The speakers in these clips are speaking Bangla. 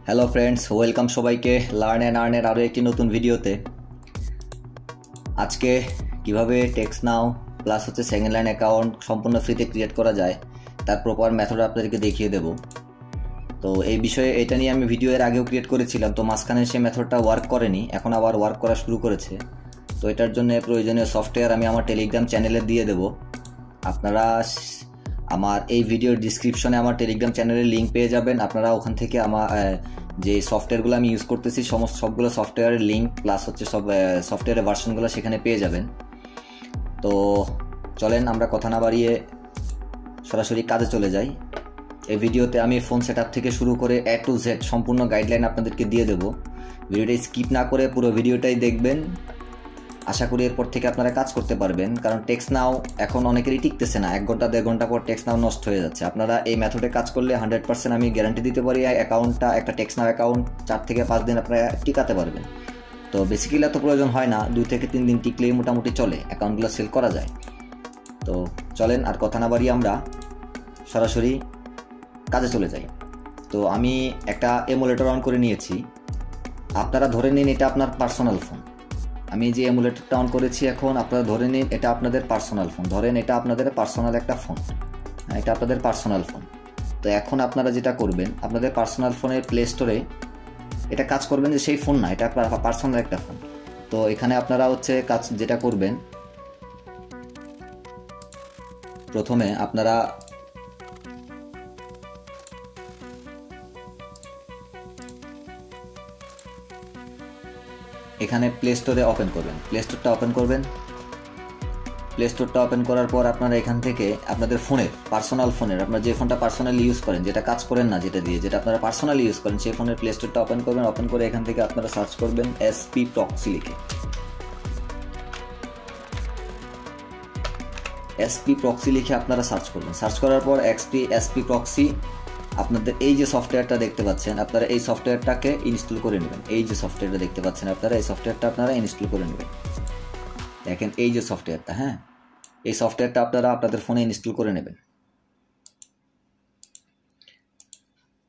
হ্যালো ফ্রেন্ডস, ওয়েলকাম সবাইকে লার্ন অ্যান্ড আর্নের আরও একটি নতুন ভিডিওতে। আজকে কিভাবে টেক্সট নাও প্লাস সেকেন্ড লাইন অ্যাকাউন্ট সম্পূর্ণ ফ্রিতে ক্রিয়েট করা যায় তার প্রপার মেথড আপনাদেরকে দেখিয়ে দেব। তো এই বিষয়ে এটা নিয়ে আমি ভিডিও এর আগেও ক্রিয়েট করেছিলাম, তো মাঝখানে সেই মেথডটা ওয়ার্ক করেনি, এখন আবার ওয়ার্ক করা শুরু করেছে। তো এটার জন্য প্রয়োজনীয় সফটওয়্যার আমি আমার টেলিগ্রাম চ্যানেলে দিয়ে দেব। আপনারা আমার এই ভিডিওর ডিসক্রিপশনে আমার টেলিগ্রাম চ্যানেলের লিঙ্ক পেয়ে যাবেন। আপনারা ওখান থেকে আমার যে সফটওয়্যারগুলো আমি ইউজ করতেছি সবগুলো সফটওয়্যারের লিঙ্ক প্লাস সব সফটওয়্যারের ভার্সনগুলো সেখানে পেয়ে যাবেন। তো চলেন আমরা কথা না বাড়িয়ে সরাসরি কাজে চলে যাই। এই ভিডিওতে আমি ফোন সেটআপ থেকে শুরু করে A to Z সম্পূর্ণ গাইডলাইন আপনাদেরকে দিয়ে দেব। ভিডিওটা স্কিপ না করে পুরো ভিডিওটাই দেখবেন। আশা করি এরপর থেকে আপনারা কাজ করতে পারবেন, কারণ টেক্সট নাও এখন অনেকেরই টিকতেছে না। 1 ঘন্টা 1.5 ঘন্টা পর টেক্সট নাও নষ্ট হয়ে যাচ্ছে। আপনারা এই মেথডে কাজ করলে 100% আমি গ্যারান্টি দিতে পারি অ্যাকাউন্টটা, একটা টেক্সট নাও অ্যাকাউন্ট 4 থেকে 5 দিন আপনারা টিকাতে পারবেন। তো বেসিক্যালি এত প্রয়োজন হয় না, 2 থেকে 3 দিন টিকলেই মোটামুটি চলে, অ্যাকাউন্টগুলো সেল করা যায়। তো চলেন আর কথা না বাড়িয়ে আমরা সরাসরি কাজে চলে যাই। তো আমি একটা এমুলেটর অন করে নিয়েছি। আপনারা ধরে নিন এটা আপনার পার্সোনাল ফোন। আমি যে এমুলেটরটা অন করেছি এখন, আপনারা ধরে নিন এটা আপনাদের পার্সোনাল ফোন। ধরেন এটা আপনাদের পার্সোনাল একটা ফোন, এটা আপনাদের পার্সোনাল ফোন। তো এখন আপনারা যেটা করবেন, আপনাদের পার্সোনাল ফোনের প্লে স্টোরে এটা কাজ করবেন যে সেই ফোন না, এটা পার্সোনাল একটা ফোন। তো এখানে আপনারা কাজ যেটা করবেন, প্রথমে আপনারা এখানে প্লে স্টোরে ওপেন করবেন। প্লে স্টোরটা ওপেন করবেন। প্লে স্টোরটা ওপেন করার পর আপনারা এখান থেকে আপনাদের ফোনের পার্সোনাল ফোনের, আপনারা যে ফোনটা পার্সোনালি ইউজ করেন, যেটা কাজ করেন না, যেটা আপনারা পার্সোনালি ইউজ করেন, সেই ফোনের প্লে স্টোরটা ওপেন করবেন। ওপেন করে এখান থেকে আপনারা সার্চ করবেন SP প্রক্সি লিখে। SP প্রক্সি লিখে আপনারা সার্চ করবেন। সার্চ করার পর SP প্রক্সি আপনাদের এই যে সফটওয়্যারটা দেখতে পাচ্ছেন, আপনারা এই সফটওয়্যারটাকে ইনস্টল করে নেবেন। এই যে সফটওয়্যারটা দেখতে পাচ্ছেন আপনারা, এই সফটওয়্যারটা আপনারা ইনস্টল করে নেবেন। দেখেন এই যে সফটওয়্যারটা, হ্যাঁ, এই সফটওয়্যারটা আপনারা আপনাদের ফোনে ইনস্টল করে নেবেন।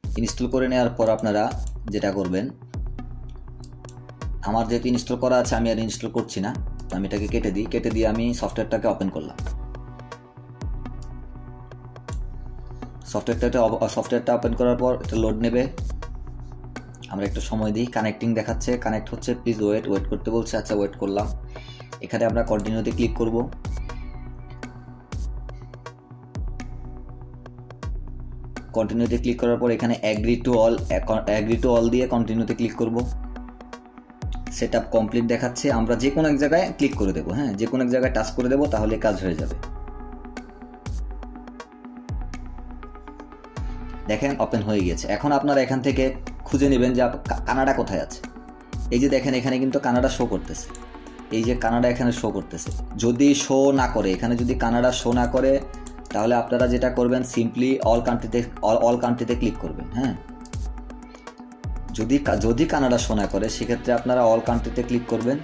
ইনস্টল করে নেওয়ার পর আপনারা যেটা করবেন, আমার যেহেতু ইনস্টল করা আছে আমি আর ইনস্টল করছি না, আমি এটাকে কেটে দিয়ে আমি সফটওয়্যারটাকে ওপেন করলাম। সফটওয়্যারটা ওপেন করার পর এটা লোড নেবে। আমরা একটু সময় দিই। কানেক্টিং দেখাচ্ছে, কানেক্ট হচ্ছে, প্লিজ ওয়েট করতে বলছে। আচ্ছা, ওয়েট করলাম। এখানে আমরা কন্টিনিউতে ক্লিক করব। কন্টিনিউতে ক্লিক করার পর এখানে অ্যাগ্রি টু অল দিয়ে কন্টিনিউতে ক্লিক করব। সেটআপ কমপ্লিট দেখাচ্ছে। আমরা যে কোনো এক জায়গায় ক্লিক করে দেবো, হ্যাঁ, যে কোনো এক জায়গায় টাচ করে দেবো, তাহলে কাজ হয়ে যাবে। দেখেন ওপেন হয়ে গেছে। এখন আপনারা এখান থেকে খুঁজে নেবেন যে কানাডা কোথায় আছে। এই যে দেখেন এখানে কিন্তু কানাডা শো করতেছে, এই যে কানাডা এখানে শো করতেছে। যদি শো না করে, এখানে যদি কানাডা শো না করে, তাহলে আপনারা যেটা করবেন, সিম্পলি অল কান্ট্রিতে ক্লিক করবেন। হ্যাঁ, যদি কানাডা শো না করে, সেক্ষেত্রে আপনারা অল কান্ট্রিতে ক্লিক করবেন।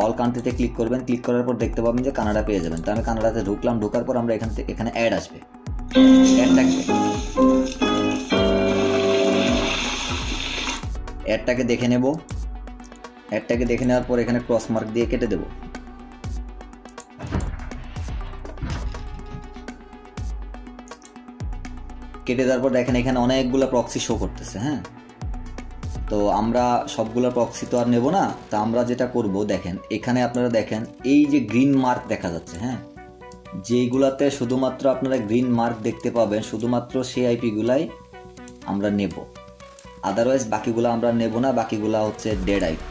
অল কান্ট্রিতে ক্লিক করবেন। ক্লিক করার পর দেখতে পাবেন যে কানাডা পেয়ে যাবেন। তো আমি কানাডাতে ঢুকলাম। ঢোকার পর আমরা এখানে অ্যাড আসবে। অ্যাডটাকে দেখে নেব। অ্যাডটাকে দেখে নেওয়ার পর এখানে ক্রস মার্ক দিয়ে কেটে দেব। কেটে দেওয়ার পর দেখেন এখানে অনেকগুলো প্রক্সি শো করতেছে। হ্যাঁ, তো আমরা সবগুলো প্রক্সি তো আর নেব না। তো আমরা যেটা করব, দেখেন এখানে আপনারা দেখেন এই যে গ্রিন মার্ক দেখা যাচ্ছে, হ্যাঁ, যেইগুলাতে শুধুমাত্র আপনারা গ্রিন মার্ক দেখতে পাবেন, শুধুমাত্র সেই আইপি গুলাই আমরা নেব। আদারওয়াইজ বাকিগুলো আমরা নেব না। বাকিগুলা ডেড আইপি।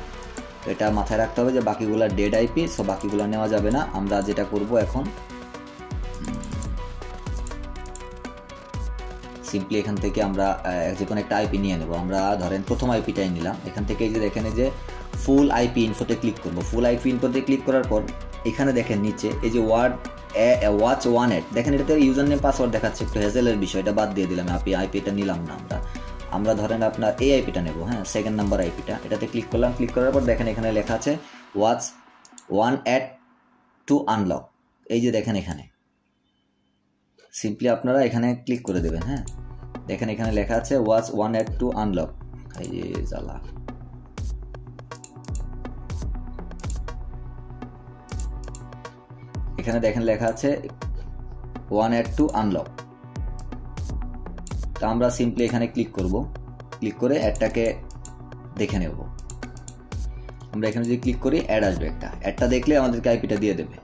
তো এটা মাথায় রাখতে হবে যে বাকিগুলা ডেড আইপি, সো বাকিগুলো নেওয়া যাবে না। আমরা যেটা করব এখন, সিম্পলি এখান থেকে আমরা যে কোনো একটা আইপি নিয়ে নেব। আমরা ধরেন প্রথম আইপিটাই নিলাম। এখান থেকে এই যে দেখেন এই যে ফুল আইপি ইনফোতে ক্লিক করব। ফুল আইপি ইনফোতে ক্লিক করার পর এখানে দেখেন নিচে এই যে ওয়াচ 1 দেখেন, এটাতে ইউজার নেম পাসওয়ার্ড দেখাচ্ছে, একটু হ্যাজেলের বিষয়টা বাদ দিয়ে দিলাম। আইপিটা নিলাম না আমরা ধরেন আপনার এই আইপিটা নেব, হ্যাঁ, সেকেন্ড নাম্বার আইপিটা। এটাতে ক্লিক করলাম। ক্লিক করার পর দেখেন এখানে লেখা আছে ওয়াচ 1 টু আনলক। এই যে দেখেন এখানে সিম্পলি আপনারা এখানে ক্লিক করে দেবেন। হ্যাঁ, দেখেন এখানে লেখা আছে ওয়াজ 1 অ্যাড টু আনলক। এই যে জ্বালা, এখানে দেখেন লেখা আছে 1 অ্যাড টু আনলক। তো আমরা সিম্পলি এখানে ক্লিক করব, ক্লিক করে অ্যাডটাকে দেখে নেব। আমরা এখানে যদি ক্লিক করি অ্যাড আসবে, একটা অ্যাডটা দেখলে আমাদেরকে আইপিটা দিয়ে দেবে।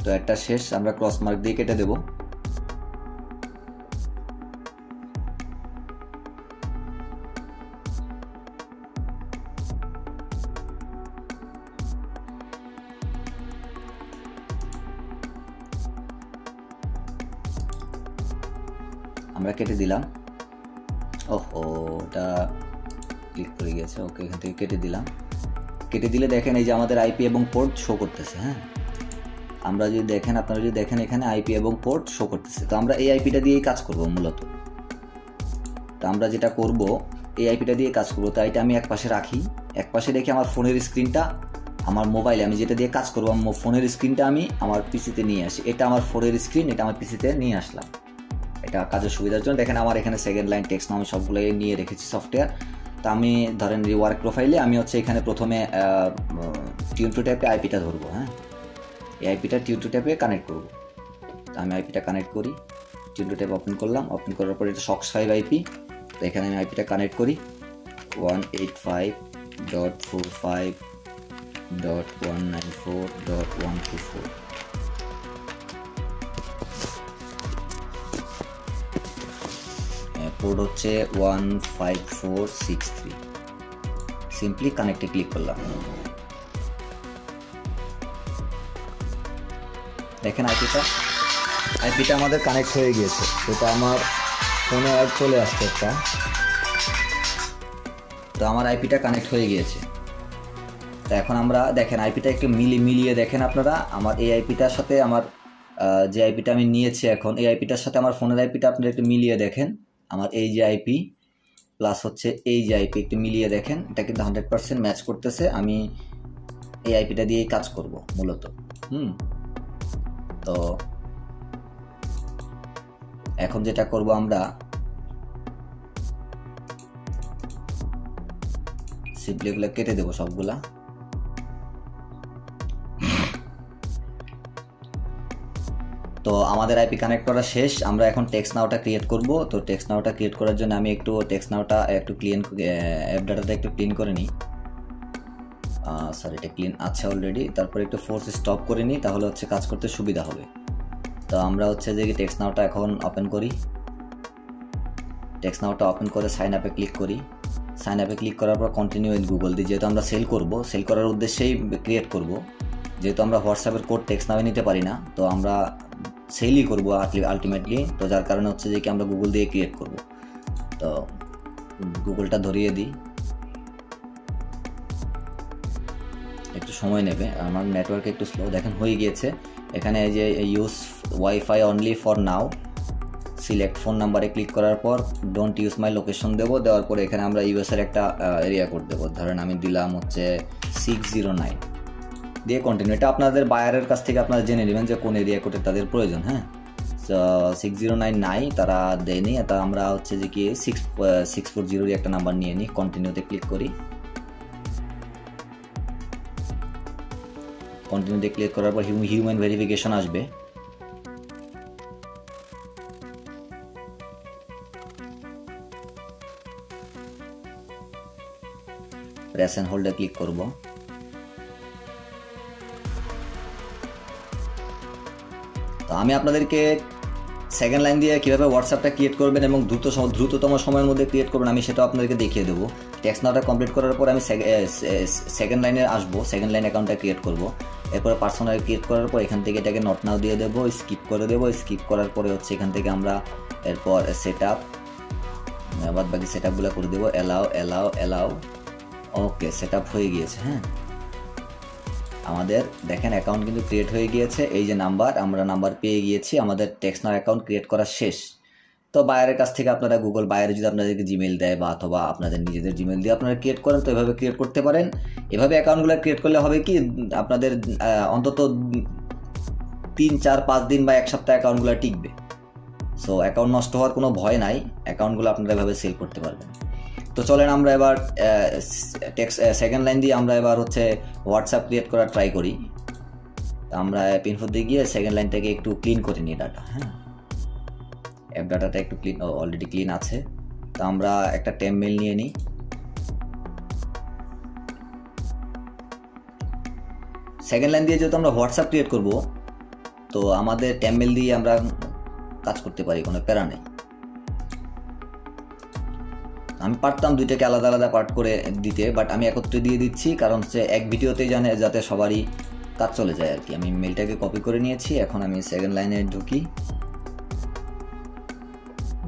তো অ্যাডটা শেষ, আমরা ক্রস মার্ক দিয়ে কেটে দেব। আমরা কেটে দিলাম। ওহো, এটা ক্লিক করে গেছে। ওকে, এখান থেকে কেটে দিলাম। কেটে দিলে দেখেন এই যে আমাদের আইপি এবং পোর্ট শো করতেছে। হ্যাঁ, আমরা যদি দেখেন, আপনারা যদি দেখেন এখানে আইপি এবং পোর্ট শো করতেছে। তো আমরা এই আইপিটা দিয়েই কাজ করব মূলত। তো আমরা যেটা করব, এই আইপিটা দিয়ে কাজ করব। তাই এটা আমি এক পাশে রাখি, এক পাশে রেখে আমার ফোনের স্ক্রিনটা, আমার মোবাইলে আমি যেটা দিয়ে কাজ করবো, আমার ফোনের স্ক্রিনটা আমি আমার পিসিতে নিয়ে আসি। এটা আমার ফোনের স্ক্রিন, এটা আমার পিসিতে নিয়ে আসলাম। এটা কাজের সুবিধার জন্য। দেখেন আমার এখানে সেকেন্ড লাইন টেক্সট নাম সবগুলো নিয়ে রেখেছি সফটওয়্যার। তো আমি ধরেন ওয়ার্ক প্রোফাইলে আমি হচ্ছে এখানে প্রথমে টিউন টু ট্যাপে আইপিটা ধরবো। হ্যাঁ, এই আইপিটা টিউন টু ট্যাপে কানেক্ট করবো। তো আমি আইপিটা কানেক্ট করি, টিউন টু ট্যাপ ওপেন করলাম। ওপেন করার পর এটা SOX 5 আইপি। তো এখানে আমি আইপিটা কানেক্ট করি 185.45.194.124। পোর্ট হচ্ছে 15463। সিম্পলি কানেক্টে ক্লিক করলাম। দেখেন আইপিটা আমাদের কানেক্ট হয়ে গিয়েছে। সেটা আমার ফোনে অ্যাড চলে আসছে একটা। তো আমার আইপিটা কানেক্ট হয়ে গিয়েছে। তো এখন আমরা দেখেন আইপিটা একটু মিলিয়ে দেখেন আপনারা। আমার এই আইপিটার সাথে আমার যে আইপিটা আমি নিয়েছি এখন, এই আইপিটার সাথে আমার ফোনের আইপিটা আপনারা একটু মিলিয়ে দেখেন। আমার এই যে আইপি প্লাস হচ্ছে এই যে আইপি একটু মিলিয়ে দেখেন, এটা কিন্তু 100% ম্যাচ করতেছে। আমি এই আইপিটা দিয়েই কাজ করব মূলত। তো এখন যেটা করব, আমরা সিম্পলি এগুলো কেটে দেবো সবগুলা। তো আমাদের আইপি কানেক্ট করা শেষ। আমরা এখন টেক্সট নাওটা ক্রিয়েট করব। তো টেক্সট নাওটা ক্রিয়েট করার জন্য আমি একটু টেক্সট নাওটা একটু ক্লিন, অ্যাপ ডাটাটা একটু ক্লিন করে নিই। সরি, এটা ক্লিন আছে অলরেডি। তারপর একটু ফোর্স স্টপ করে নিই, তাহলে হচ্ছে কাজ করতে সুবিধা হবে। তো আমরা হচ্ছে যে টেক্সট নাওটা এখন ওপেন করি। টেক্সট নাওটা ওপেন করে সাইন আপে ক্লিক করি। সাইন আপে ক্লিক করার পর কন্টিনিউ উইথ গুগল দিই। যেহেতু আমরা সেল করব, সেল করার উদ্দেশ্যেই ক্রিয়েট করব। যেহেতু আমরা হোয়াটসঅ্যাপের কোড টেক্সট নাওয়ে নিতে পারি না, তো আমরা সেলই করব আলটিমেটলি। তো যার কারণে হচ্ছে যে কি আমরা গুগল দিয়ে ক্রিয়েট করব। তো গুগলটা ধরিয়ে দিই, একটু সময় নেবে, আমার নেটওয়ার্ক একটু স্লো। দেখেন হয়ে গিয়েছে। এখানে এই যে use wifi only for now, select phone নাম্বারে ক্লিক করার পর ডোন্ট ইউজ মাই লোকেশন দেবো। দেওয়ার পরে এখানে আমরা ইউএসের একটা এরিয়া কোড দেবো। ধরেন আমি দিলাম হচ্ছে 609 দিয়ে কন্টিনিউ। এটা আপনাদের বায়ারের কাছ থেকে আপনারা জেনে নেবেন যে কোন এরিয়া কোডে তাদের প্রয়োজন। হ্যাঁ, 609 নাই, তারা দেয়নি। তা আমরা হচ্ছে যে কি 640 একটা নাম্বার নিয়ে নিই। কন্টিনিউতে ক্লিক করি। কন্টিনিউতে ক্লিক করার পর হিউম্যান ভেরিফিকেশন আসবে। প্রেস এন্ড হোল্ডে ক্লিক করব। তো আমি আপনাদেরকে সেকেন্ড লাইন দিয়ে কীভাবে হোয়াটসঅ্যাপটা ক্রিয়েট করবেন এবং দ্রুততম সময়ের মধ্যে ক্রিয়েট করবেন আমি সেটাও আপনাদেরকে দেখিয়ে দেবো। টেক্সট নাওটা কমপ্লিট করার পর আমি সেকেন্ড লাইনে আসবো, সেকেন্ড লাইন অ্যাকাউন্টটা ক্রিয়েট করব। এরপরে পার্সোনাল ক্রিয়েট করার পর এখান থেকে এটাকে নট নাও দিয়ে দেবো, স্কিপ করে দেবো। স্কিপ করার পরে হচ্ছে এখান থেকে আমরা এরপর সেট আপ, বাদ বাকি সেট আপগুলো করে দেবো। অ্যালাও। ওকে, সেট আপ হয়ে গিয়েছে। হ্যাঁ, আমাদের দেখেন অ্যাকাউন্ট কিন্তু ক্রিয়েট হয়ে গিয়েছে। এই যে নাম্বার, আমরা নাম্বার পেয়ে গিয়েছি। আমাদের টেক্সট নাও অ্যাকাউন্ট ক্রিয়েট করা শেষ। তো বায়ারের কাছ থেকে আপনারা গুগল বায়ারে যদি আপনাদেরকে জিমেল দেয় বা অথবা আপনাদের নিজেদের জিমেল দিয়ে আপনারা ক্রিয়েট করেন, তো এভাবে ক্রিয়েট করতে পারেন। এভাবে অ্যাকাউন্টগুলো ক্রিয়েট করলে হবে কি, আপনাদের অন্তত 3, 4, 5 দিন বা 1 সপ্তাহ অ্যাকাউন্টগুলো টিকবে। সো অ্যাকাউন্ট নষ্ট হওয়ার কোনো ভয় নাই, অ্যাকাউন্টগুলো আপনারা এভাবে সেল করতে পারবেন। তো চলেন আমরা এবার সেকেন্ড লাইন দিয়ে আমরা এবার হচ্ছে হোয়াটসঅ্যাপ ক্রিয়েট করার ট্রাই করি। আমরা অ্যাপ ইনফোতে গিয়ে সেকেন্ড লাইনটাকে একটু ক্লিন করে নিই ডাটা। হ্যাঁ, অ্যাপ ডাটাটা একটু ক্লিন, অলরেডি ক্লিন আছে। তো আমরা একটা টেম মেল নিয়ে নিই। সেকেন্ড লাইন দিয়ে যেহেতু আমরা হোয়াটসঅ্যাপ ক্রিয়েট করব, তো আমাদের টেম মেল দিয়ে আমরা কাজ করতে পারি, কোনো প্যারা নেই। আমি পারতাম দুইটাকে আলাদা আলাদা পার্ট করে দিতে, বাট আমি একত্রে দিয়ে দিচ্ছি, কারণ হচ্ছে এক ভিডিওতেই জানে যাতে সবারই কাজ চলে যায় আর কি। আমি মেলটাকে কপি করে নিয়েছি। এখন আমি সেকেন্ড লাইনে ঢুকি,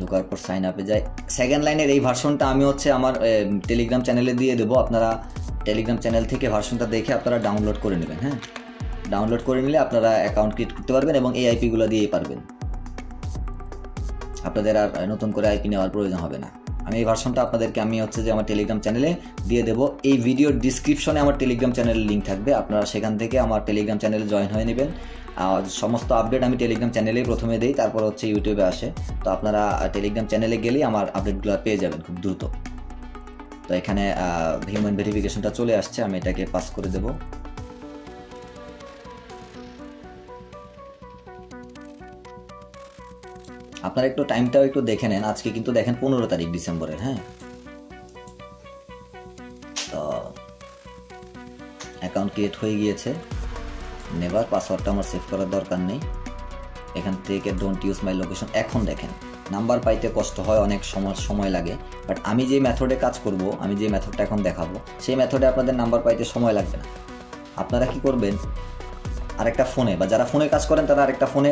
ঢোকার পর সাইন আপে যাই। সেকেন্ড লাইনের এই ভার্সনটা আমি হচ্ছে আমার টেলিগ্রাম চ্যানেলে দিয়ে দেবো। আপনারা টেলিগ্রাম চ্যানেল থেকে ভার্সনটা দেখে আপনারা ডাউনলোড করে নেবেন। হ্যাঁ, ডাউনলোড করে নিলে আপনারা অ্যাকাউন্ট ক্রিয়েট করতে পারবেন এবং এই আইপিগুলো দিয়েই পারবেন। আপনাদের আর নতুন করে আইপি নেওয়ার প্রয়োজন হবে না। আমি এই ভার্সনটা আপনাদেরকে আমি হচ্ছে যে আমার টেলিগ্রাম চ্যানেলে দিয়ে দেবো। এই ভিডিওর ডিসক্রিপশনে আমার টেলিগ্রাম চ্যানেলের লিঙ্ক থাকবে, আপনারা সেখান থেকে আমার টেলিগ্রাম চ্যানেলে জয়েন হয়ে নেবেন। সমস্ত আপডেট আমি টেলিগ্রাম চ্যানেলেই প্রথমে দিই, তারপর হচ্ছে ইউটিউবে আসে। তো আপনারা টেলিগ্রাম চ্যানেলে গেলেই আমার আপডেটগুলো পেয়ে যাবেন খুব দ্রুত। তো এখানে হিউম্যান ভেরিফিকেশনটা চলে আসছে, আমি এটাকে পাস করে দেবো। আপনারা একটু টাইমটাও একটু দেখে নেন। আজকে কিন্তু দেখেন 15 তারিখ ডিসেম্বরের। হ্যাঁ, তো অ্যাকাউন্ট ক্রিয়েট হয়ে গিয়েছে। নেভার, পাসওয়ার্ডটা আমার সেভ করার দরকার নেই। এখান থেকে ডোন্ট ইউজ মাই লোকেশন। এখন দেখেন নাম্বার পাইতে কষ্ট হয়, অনেক সময় লাগে, বাট আমি যে মেথডে কাজ করব, আমি যে মেথডটা এখন দেখাবো, সেই মেথডে আপনাদের নাম্বার পাইতে সময় লাগবে না। আপনারা কি করবেন, আরেকটা ফোনে বা যারা ফোনে কাজ করেন তারা আরেকটা ফোনে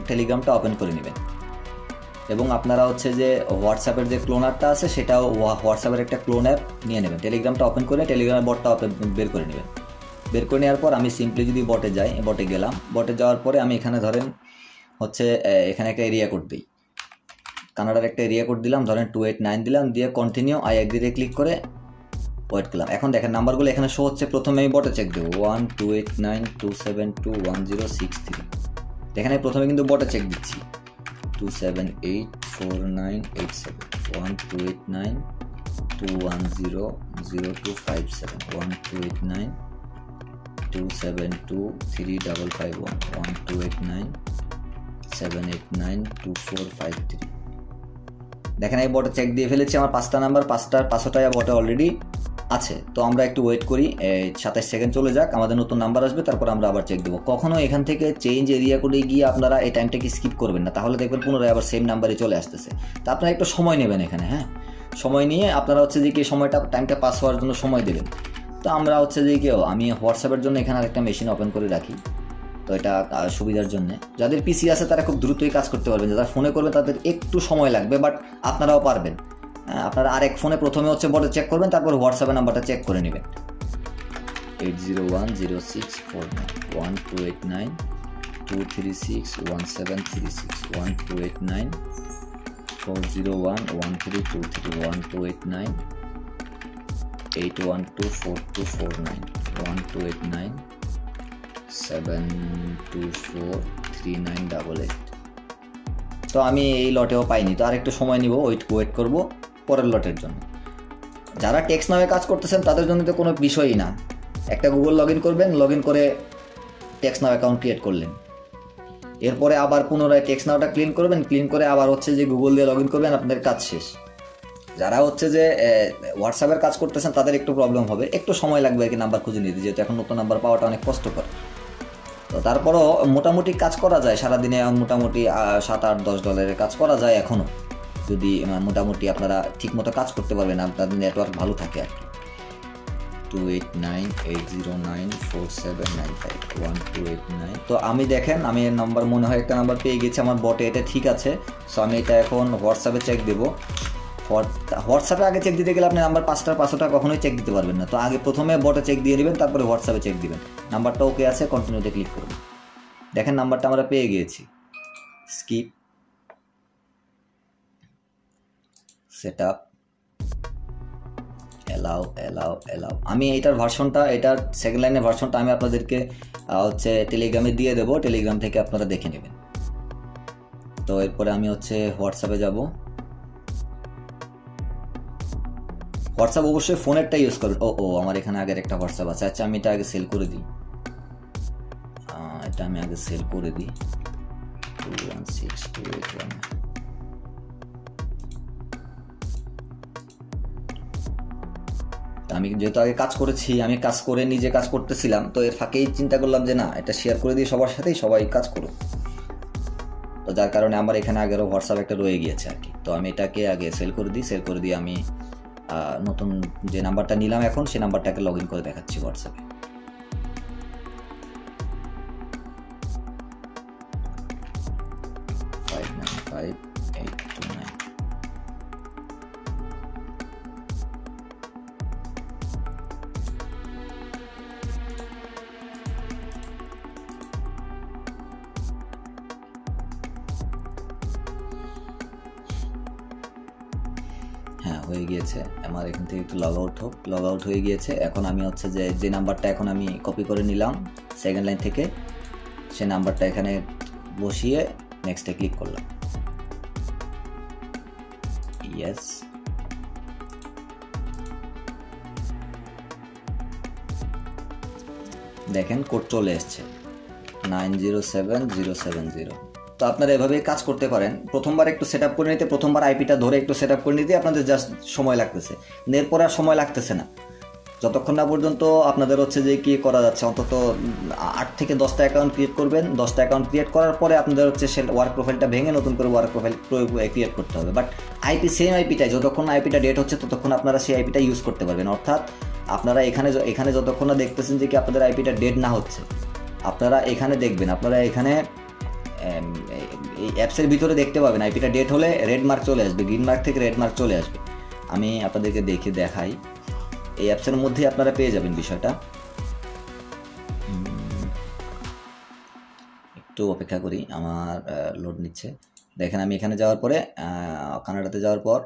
টেলিগ্রামটা ওপেন করে নেবেন এবং আপনারা হচ্ছে যে হোয়াটসঅ্যাপের যে ক্লোনারটা আছে সেটাও হোয়াটসঅ্যাপের একটা ক্লোন অ্যাপ নিয়ে নেবেন। টেলিগ্রামটা ওপেন করে টেলিগ্রামের বটটা বের করে নেবেন। বের করে নেওয়ার পর আমি সিম্পলি যদি বটে যাই, বটে গেলাম, বটে যাওয়ার পরে আমি এখানে ধরেন হচ্ছে এখানে একটা এরিয়া কোড দিই, কানাডার একটা এরিয়া কোড দিলাম, ধরেন 289 দিলাম, দিয়ে কন্টিনিউ আই এগ্রিতে ক্লিক করে ওয়েট করলাম। এখন দেখেন নাম্বারগুলো এখানে শো হচ্ছে। প্রথমে আমি বটে চেক দেবো 12892721063। এখানে প্রথমে কিন্তু বটে চেক দিচ্ছি 2784987 12892100257 12892723551 12897892453। দেখেন এই বটে চেক দিয়ে ফেলেছি। আমার 5টা নাম্বার, 5টায় বটে অলরেডি আছে। তো আমরা একটু ওয়েট করি, 27 সেকেন্ড চলে যাক, আমাদের নতুন নাম্বার আসবে, তারপর আমরা আবার চেক দেবো। কখনো এখান থেকে চেঞ্জ এরিয়া কোডে গিয়ে আপনারা এই টাইমটাকে স্কিপ করবেন না, তাহলে দেখবেন পুনরায় আবার সেম নাম্বারে চলে আসতেছে। তা আপনারা একটু সময় নেবেন এখানে। হ্যাঁ, সময় নিয়ে আপনারা হচ্ছে যে কি টাইমটা পাস হওয়ার জন্য সময় দেবেন। তো আমরা হচ্ছে যে কেউ আমি হোয়াটসঅ্যাপের জন্য এখানে আরেকটা মেশিন ওপেন করে রাখি, তো এটা সুবিধার জন্য। যাদের পিসি আছে তারা খুব দ্রুতই কাজ করতে পারবেন, যারা ফোনে করবে তাদের একটু সময় লাগবে, বাট আপনারাও পারবেন। আপনারা আরেক ফোনে প্রথমে হচ্ছে বটে চেক করবেন, তারপর হোয়াটসঅ্যাপের নাম্বারটা চেক করে নেবেন। 8010649 12892361736 12894011323 12898124249 12897243988। তো আমি এই লটেও পাইনি, তো আর একটু সময় নিব, ওয়েট করব পরের লটের জন্য। যারা টেক্সট নামে কাজ করতেছেন তাদের জন্য তো কোনো বিষয়ই না। একটা গুগল লগ ইন করবেন, লগ ইন করে টেক্সট নাও অ্যাকাউন্ট ক্রিয়েট করলেন, এরপরে আবার পুনরায় টেক্সট নাওটা ক্লিন করবেন, ক্লিন করে আবার হচ্ছে যে গুগল দিয়ে লগ ইন করবেন, আপনাদের কাজ শেষ। যারা হচ্ছে যে হোয়াটসঅ্যাপের কাজ করতেছেন তাদের একটু প্রবলেম হবে, একটু সময় লাগবে আর কি নাম্বার খুঁজে নিতে, যেহেতু এখন নতুন নাম্বার পাওয়াটা অনেক কষ্টকর। তো তারপরও মোটামুটি কাজ করা যায়, সারাদিনে মোটামুটি $7-8-10 কাজ করা যায় এখনও, যদি মোটামুটি আপনারা ঠিকমতো কাজ করতে পারবেন, আপনাদের নেটওয়ার্ক ভালো থাকে আর কি। 28980947951 129। তো আমি দেখেন আমি নাম্বার মনে হয় একটা নাম্বার পেয়ে গেছি আমার বটে, এটা ঠিক আছে। সো আমি এটা এখন হোয়াটসঅ্যাপে চেক দেবো। হোয়াটসঅ্যাপে আগে চেক দিতে গেলে আপনি নাম্বার 5টা কখনোই চেক দিতে পারবেন না। তো আগে প্রথমে বটে চেক দিয়ে নেবেন, তারপরে হোয়াটসঅ্যাপে চেক দিবেন। নাম্বারটা ওকে আছে, কন্টিনিউতে ক্লিক করবেন। দেখেন নাম্বারটা আমরা পেয়ে গিয়েছি। Skip setup allow. আমি এইটার ভার্সনটা, এটার সেকেন্ড লাইনের ভার্সনটা আমি আপনাদেরকে হচ্ছে টেলিগ্রামে দিয়ে দেবো, টেলিগ্রাম থেকে আপনারা দেখে নেবেন। তো এরপরে আমি হচ্ছে হোয়াটসঅ্যাপে যাব। হোয়াটসঅ্যাপ অবশ্যই ফোনেরটা ইউজ করবেন। ও আমার এখানে আগের একটা হোয়াটসঅ্যাপ আছে। আচ্ছা আমি এটা আগে সেল করে দিই, এটা আমি আগে সেল করে দিই। 216281 আমি যেহেতু আগে কাজ করেছি, আমি কাজ করে নিজে কাজ করতেছিলাম, তো এর ফাঁকেই চিন্তা করলাম যে না, এটা শেয়ার করে দিয়ে সবার সাথেই সবাই কাজ করুক। তো যার কারণে আমার এখানে আগেরও হোয়াটসঅ্যাপ একটা রয়ে গিয়েছে আর কি। তো আমি এটাকে আগে সেল করে দিই। সেল করে দিয়ে আমি নতুন যে নাম্বারটা নিলাম এখন, সেই নাম্বারটাকে লগ ইন করে দেখাচ্ছি হোয়াটসঅ্যাপে। হ্যাঁ হয়ে গিয়েছে। আমার এখান থেকে একটু লগ আউট হয়ে গিয়েছে। এখন আমি হচ্ছে যে নাম্বারটা এখন আমি কপি করে নিলাম সেকেন্ড লাইন থেকে, সে নাম্বারটা এখানে বসিয়ে নেক্সটে ক্লিক করলাম। ইয়েস, দেখেন কোড চলে এসছে 907070। তো আপনারা এভাবে কাজ করতে পারেন। প্রথমবার একটু সেট আপ করে নিতে, প্রথমবার আইপিটা ধরে একটু সেট আপ করে নিতে আপনাদের জাস্ট সময় লাগতেছে, এরপর আর সময় লাগতেছে না। যতক্ষণ না পর্যন্ত আপনাদের হচ্ছে যে কি করা যাচ্ছে, অন্তত 8 থেকে 10টা অ্যাকাউন্ট ক্রিয়েট করবেন। 10টা অ্যাকাউন্ট ক্রিয়েট করার পরে আপনাদের হচ্ছে সে ওয়ার্ক প্রোফাইলটা ভেঙে নতুন করে ওয়ার্ক প্রোফাইল ক্রিয়েট করতে হবে। বাট আইপি সেম আইপিটাই, যতক্ষণ আইপিটা ডেট হচ্ছে ততক্ষণ আপনারা সেই আইপিটা ইউজ করতে পারবেন। অর্থাৎ আপনারা এখানে যতক্ষণ না দেখতেছেন যে কি আপনাদের আইপিটা ডেট না হচ্ছে, আপনারা এখানে দেখবেন, আপনারা এখানে এই অ্যাপসের ভিতরে দেখতে পাবেন আইপিটা ডেট হলে রেড মার্ক চলে আসবে, গ্রিন মার্ক থেকে রেড মার্ক চলে আসবে। আমি আপনাদেরকে দেখাই, এই অ্যাপসের মধ্যে আপনারা পেয়ে যাবেন বিষয়টা। একটু অপেক্ষা করি, আমার লোড নিচ্ছে। দেখেন আমি এখানে যাওয়ার পরে কানাডাতে যাওয়ার পর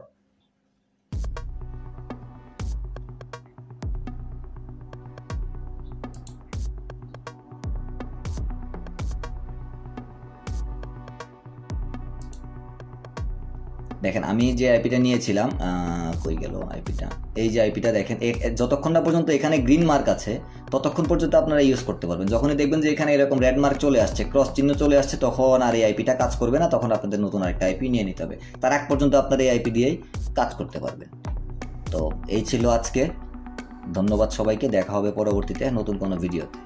দেখেন আমি যে আইপিটা নিয়েছিলাম, কই গেল আইপিটা, এই যে আইপিটা দেখেন, যতক্ষণ না পর্যন্ত এখানে গ্রিন মার্ক আছে ততক্ষণ পর্যন্ত আপনারা ইউজ করতে পারবেন। যখনই দেখবেন যে এখানে এরকম রেড মার্ক চলে আসছে, ক্রস চিহ্ন চলে আসছে, তখন আর এই আইপিটা কাজ করবে না, তখন আপনাদের নতুন আরেকটা আইপি নিয়ে নিতে হবে। তার আগ পর্যন্ত আপনারা এই আইপি দিয়েই কাজ করতে পারবেন। তো এই ছিল আজকে, ধন্যবাদ সবাইকে, দেখা হবে পরবর্তীতে নতুন কোনো ভিডিওতে।